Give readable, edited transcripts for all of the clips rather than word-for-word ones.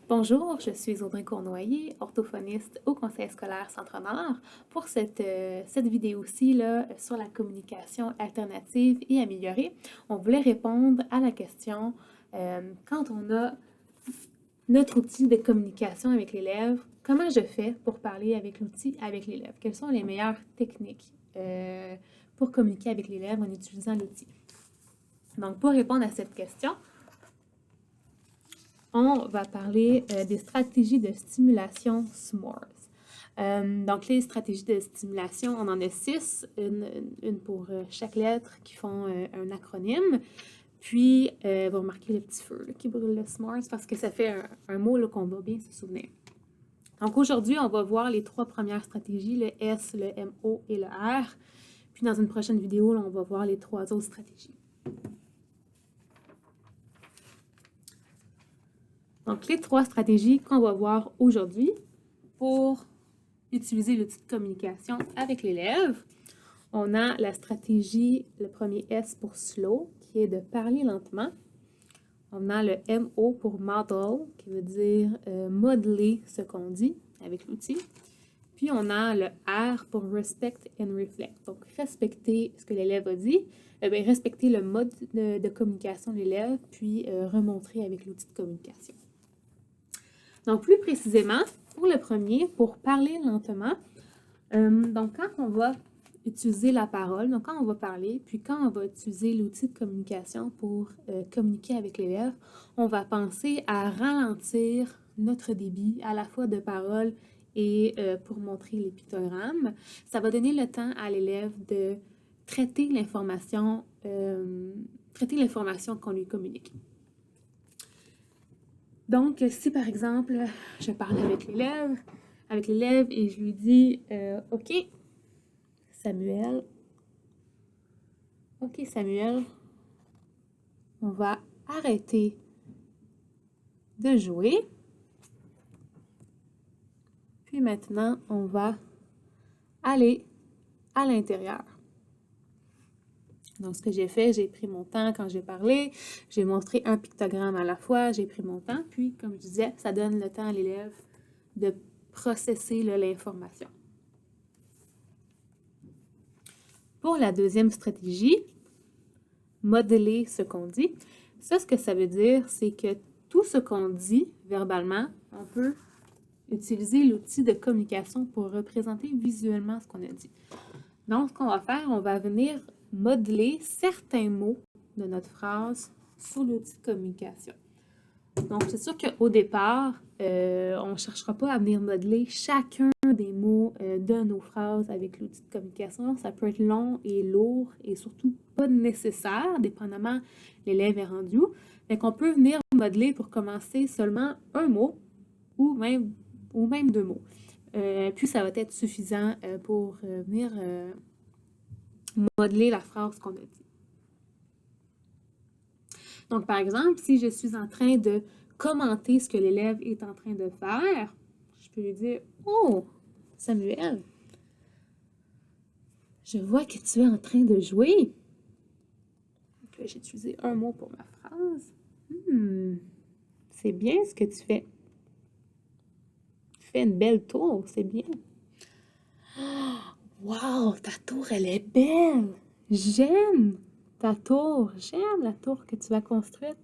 Bonjour, je suis Audrey Cournoyer, orthophoniste au Conseil scolaire Centre-Nord. Pour cette vidéo-ci là, sur la communication alternative et améliorée, on voulait répondre à la question quand on a notre outil de communication avec l'élève, comment je fais pour parler avec l'outil avec l'élève? Quelles sont les meilleures techniques pour communiquer avec l'élève en utilisant l'outil? Donc, pour répondre à cette question, on va parler des stratégies de stimulation SMORES. Donc, les stratégies de stimulation, on en a 6, une pour chaque lettre qui font un acronyme. Puis, vous remarquez le petit feu là, qui brûle le SMORES parce que ça fait un mot qu'on va bien se souvenir. Donc, aujourd'hui, on va voir les 3 premières stratégies, le S, le MO et le R. Puis, dans une prochaine vidéo, là, on va voir les 3 autres stratégies. Donc, les 3 stratégies qu'on va voir aujourd'hui pour utiliser l'outil de communication avec l'élève. On a la stratégie, le premier S pour slow, qui est de parler lentement. On a le MO pour model, qui veut dire modeler ce qu'on dit avec l'outil. Puis on a le R pour respect and reflect, donc respecter ce que l'élève a dit, respecter le mode de communication de l'élève, puis remontrer avec l'outil de communication. Donc, plus précisément, pour le premier, pour parler lentement, donc quand on va utiliser la parole, donc quand on va parler, puis quand on va utiliser l'outil de communication pour communiquer avec l'élève, on va penser à ralentir notre débit à la fois de parole et pour montrer les pictogrammes. Ça va donner le temps à l'élève de traiter l'information qu'on lui communique. Donc, si par exemple, je parle avec l'élève et je lui dis « OK, Samuel, on va arrêter de jouer. Puis maintenant, on va aller à l'intérieur. » Donc, ce que j'ai fait, j'ai pris mon temps quand j'ai parlé, j'ai montré un pictogramme à la fois, j'ai pris mon temps, puis, comme je disais, ça donne le temps à l'élève de processer l'information. Pour la deuxième stratégie, modeler ce qu'on dit, ça, ce que ça veut dire, c'est que tout ce qu'on dit verbalement, on peut utiliser l'outil de communication pour représenter visuellement ce qu'on a dit. Donc, ce qu'on va faire, on va venir modeler certains mots de notre phrase sur l'outil de communication. Donc, c'est sûr qu'au départ, on ne cherchera pas à venir modeler chacun des mots de nos phrases avec l'outil de communication. Ça peut être long et lourd et surtout pas nécessaire, dépendamment l'élève est rendu où. Donc, on peut venir modeler pour commencer seulement un mot ou même 2 mots. Puis, ça va être suffisant pour venir modeler la phrase qu'on a dit. Donc, par exemple, si je suis en train de commenter ce que l'élève est en train de faire, je peux lui dire « Oh, Samuel, je vois que tu es en train de jouer. » Donc, j'ai utilisé un mot pour ma phrase. « C'est bien ce que tu fais. Tu fais une belle tour, c'est bien. » « Wow, ta tour, elle est belle! J'aime ta tour, j'aime la tour que tu as construite.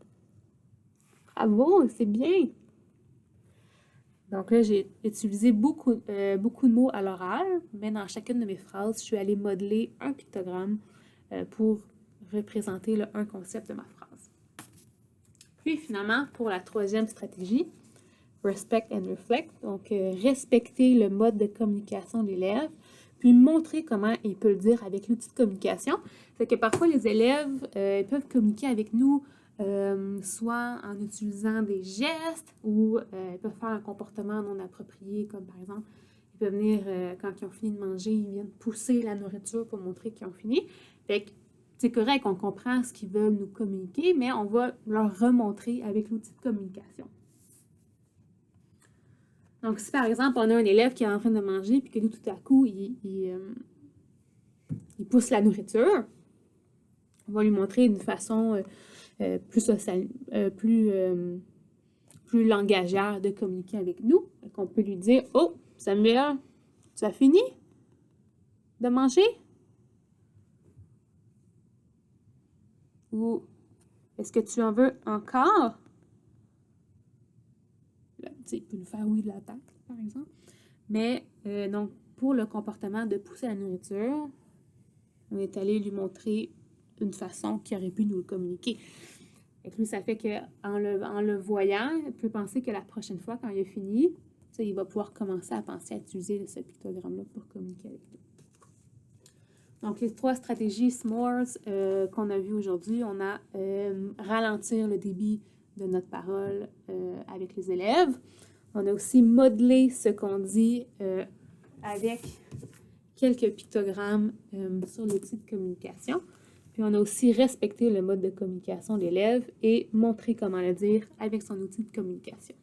Bravo, c'est bien! » Donc là, j'ai utilisé beaucoup de mots à l'oral, mais dans chacune de mes phrases, je suis allée modeler un pictogramme pour représenter un concept de ma phrase. Puis finalement, pour la troisième stratégie, respect and reflect, donc respecter le mode de communication de l'élève, puis montrer comment il peut le dire avec l'outil de communication. C'est que parfois, les élèves peuvent communiquer avec nous soit en utilisant des gestes ou ils peuvent faire un comportement non approprié, comme par exemple, ils peuvent venir, quand ils ont fini de manger, ils viennent pousser la nourriture pour montrer qu'ils ont fini. Fait que c'est correct, on comprend ce qu'ils veulent nous communiquer, mais on va leur remontrer avec l'outil de communication. Donc, si par exemple, on a un élève qui est en train de manger, puis que lui, tout à coup, il pousse la nourriture, on va lui montrer d'une façon plus plus langagière de communiquer avec nous. On peut lui dire « Oh, Samuel, tu as fini de manger? » Ou « Est-ce que tu en veux encore? » Là, il peut nous faire « Oui » de la tête, par exemple. Mais donc, pour le comportement de pousser la nourriture, on est allé lui montrer une façon qui aurait pu nous le communiquer. Et puis, ça fait qu'en le voyant, il peut penser que la prochaine fois, quand il a fini, il va pouvoir commencer à penser à utiliser ce pictogramme-là pour communiquer avec nous. Donc, les 3 stratégies SMORES qu'on a vues aujourd'hui, on a ralentir le débit de notre parole avec les élèves. On a aussi modelé ce qu'on dit avec quelques pictogrammes sur l'outil de communication. Puis on a aussi respecté le mode de communication de l'élève et montré comment le dire avec son outil de communication.